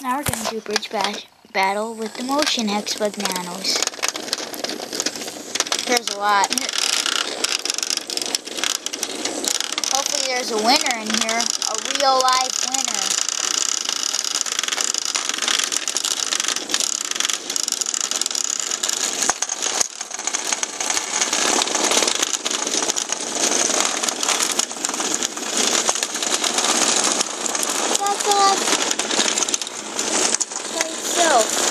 Now we're going to do bridge battle with the motion Hexbug Nanos. There's a lot. Hopefully there's a winner in here, a real life winner. That's awesome. By itself.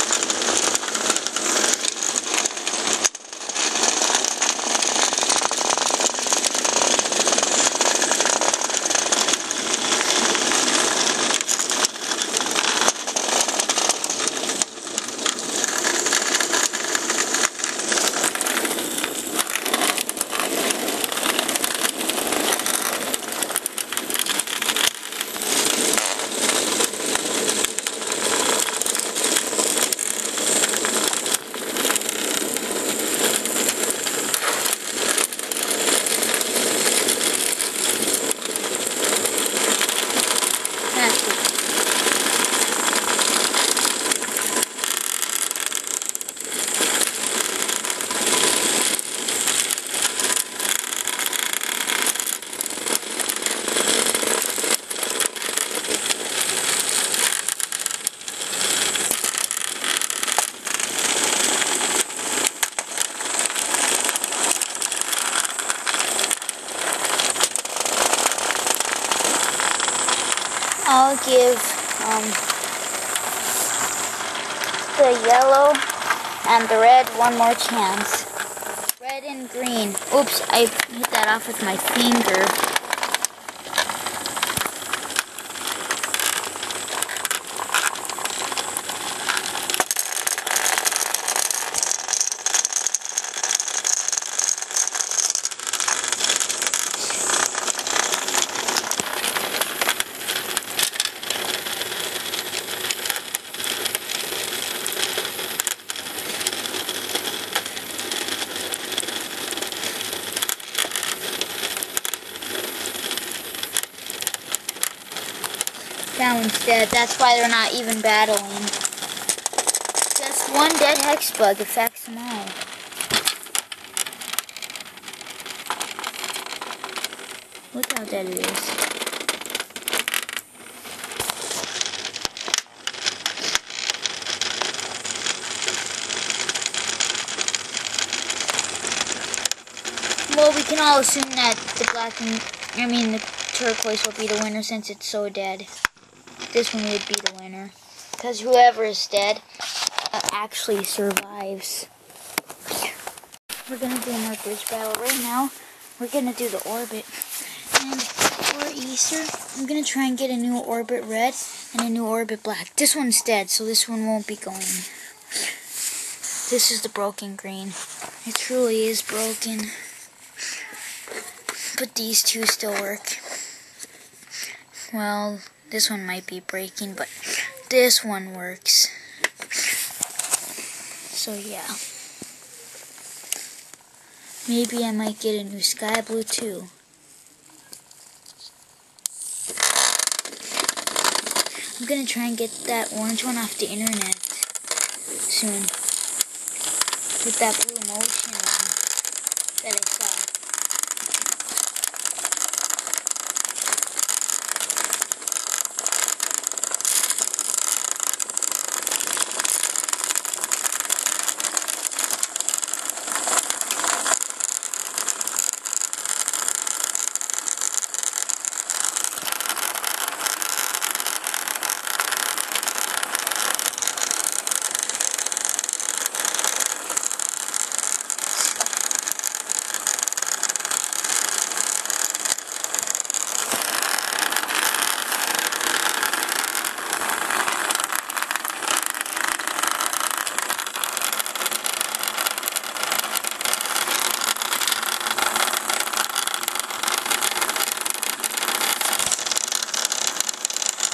I'll give the yellow and the red one more chance. Red and green. Oops, I hit that off with my finger. That one's dead. That's why they're not even battling. Just one dead Hexbug affects them all. Look how dead it is. Well, we can all assume that the turquoise will be the winner since it's so dead. This one would be the winner, because whoever is dead actually survives. We're going to do another bridge battle right now. We're going to do the orbit. And for Easter, I'm going to try and get a new orbit red and a new orbit black. This one's dead, so this one won't be going. This is the broken green. It truly is broken. But these two still work. Well, this one might be breaking, but this one works. So yeah. Maybe I might get a new sky blue too. I'm gonna try and get that orange one off the internet soon. With that blue motion one that I saw.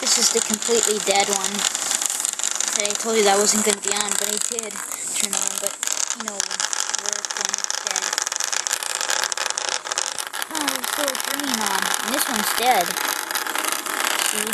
This is the completely dead one. That I told you that wasn't going to be on, but I did turn on, but no work when it's dead. Oh, there's still a green on, and this one's dead. See?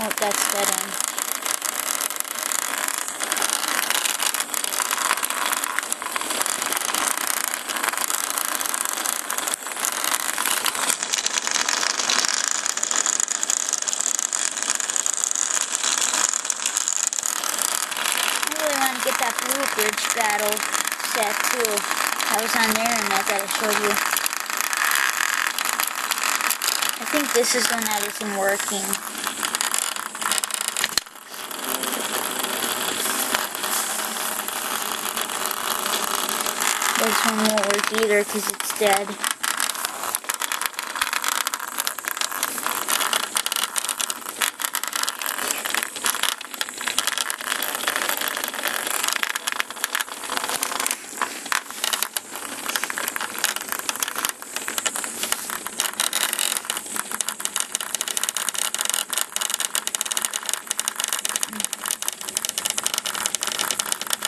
Oh, that's dead end. I really want to get that blue bridge battle set too. That was on there and that I showed you. I think this is one that isn't working. This one won't work either because it's dead.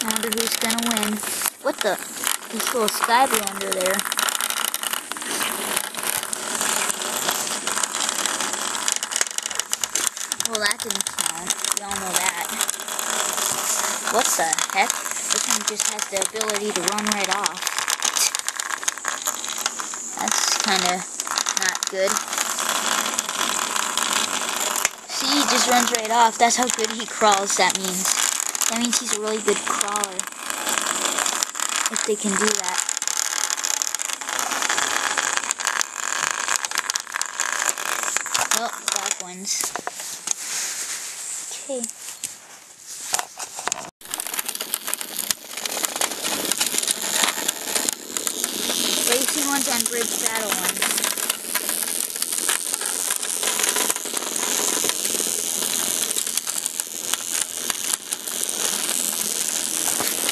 I wonder who's gonna win. What the? This little sky blue under there. Well, that didn't count. We all know that. What the heck? This one just has the ability to run right off. That's kinda not good. See, he just runs right off. That's how good he crawls, that means. That means he's a really good crawler. If they can do that. Oh, black ones. Okay. Racing ones and bridge battle ones.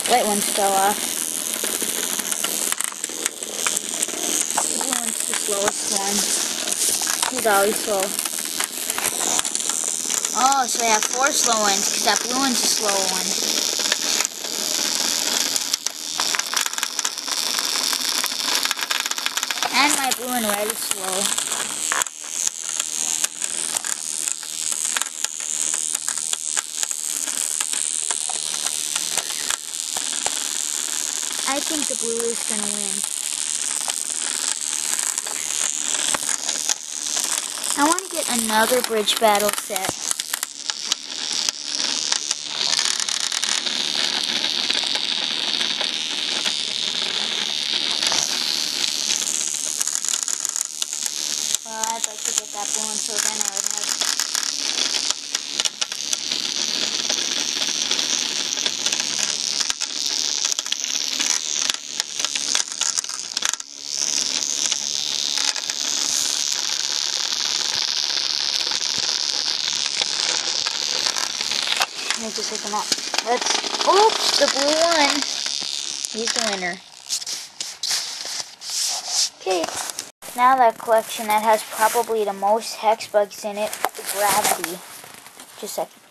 White ones fell off. The blue one's the slowest one. He's always slow. Oh, so I have 4 slow ones, because that blue one's a slow one. And my blue and red is slow. I think the blue is going to win. I want to get another bridge battle set. Well, I'd like to get that blue one so then I would have... Let me just pick them up. Oops, the blue one. He's the winner. Okay. Now that collection that has probably the most hex bugs in it, the gravity. Just a second.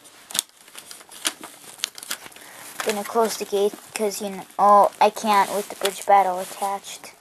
Gonna close the gate because oh, I can't with the bridge battle attached.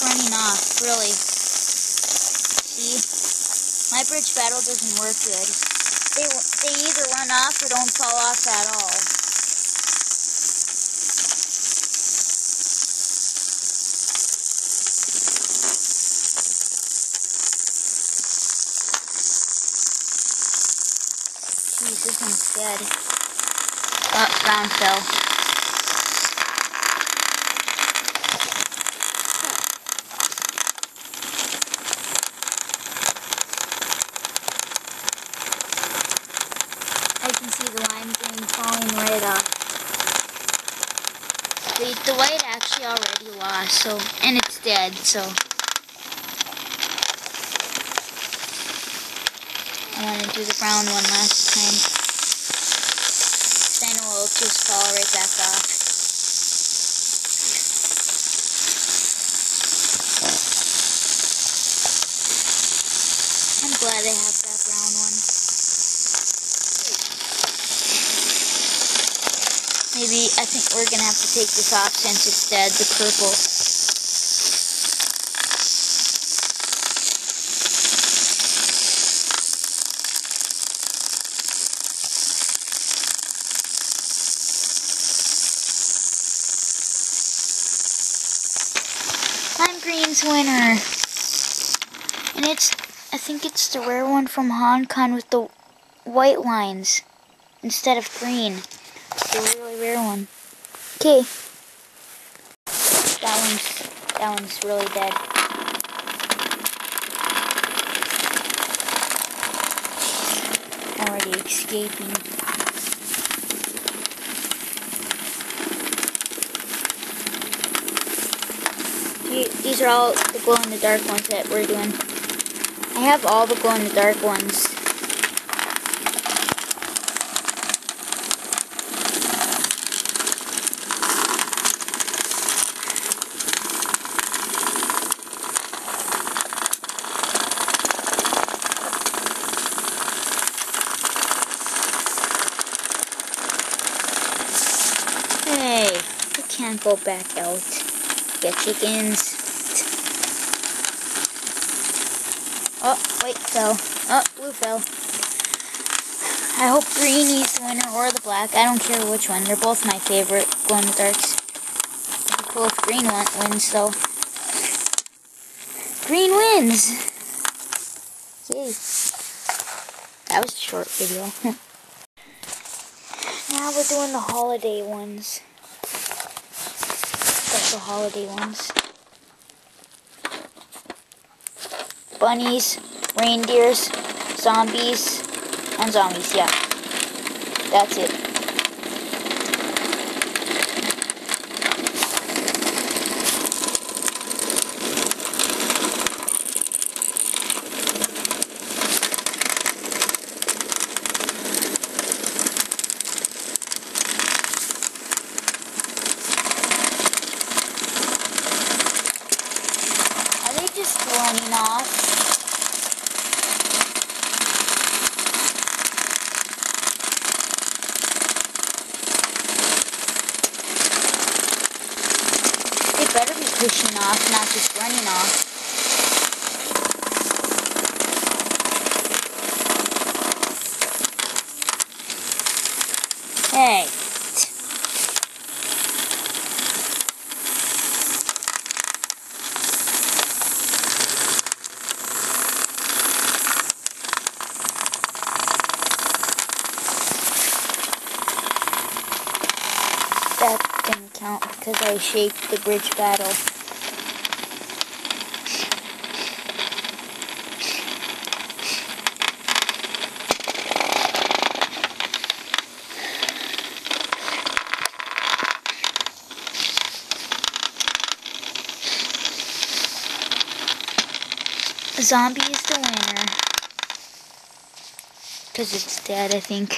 Running off, really. See? My bridge battle doesn't work good. They either run off or don't fall off at all. dead. Oh, brown fell. I can see the lime green falling right off. The white actually already lost, so, and it's dead, so. I want to do the brown one last time. Then it will just fall right back off. I'm glad I have that brown one. Maybe, I think we're going to have to take this off since it's dead, the purple. Lime green's winner. And I think it's the rare one from HonCon with the white lines instead of green. It's a really rare one. Okay. That one's really dead. Already escaping. These are all the glow-in-the-dark ones that we're doing. I have all the glow-in-the-dark ones. Hey, you can't go back out. Get chickens. Oh, wait, fell. Oh, blue fell. I hope greenie's the winner or the black. I don't care which one. They're both my favorite glow-in-the-darks. It'd be cool if green wins, though. Green wins! Yay. That was a short video. Now we're doing the holiday ones. Special holiday ones. Bunnies, reindeers, zombies, and zombies, yeah. That's it. Are they just running off? They better be pushing off, not just running off. Hey. That didn't count because I shaped the bridge battle. Zombie is the winner. Because it's dead, I think.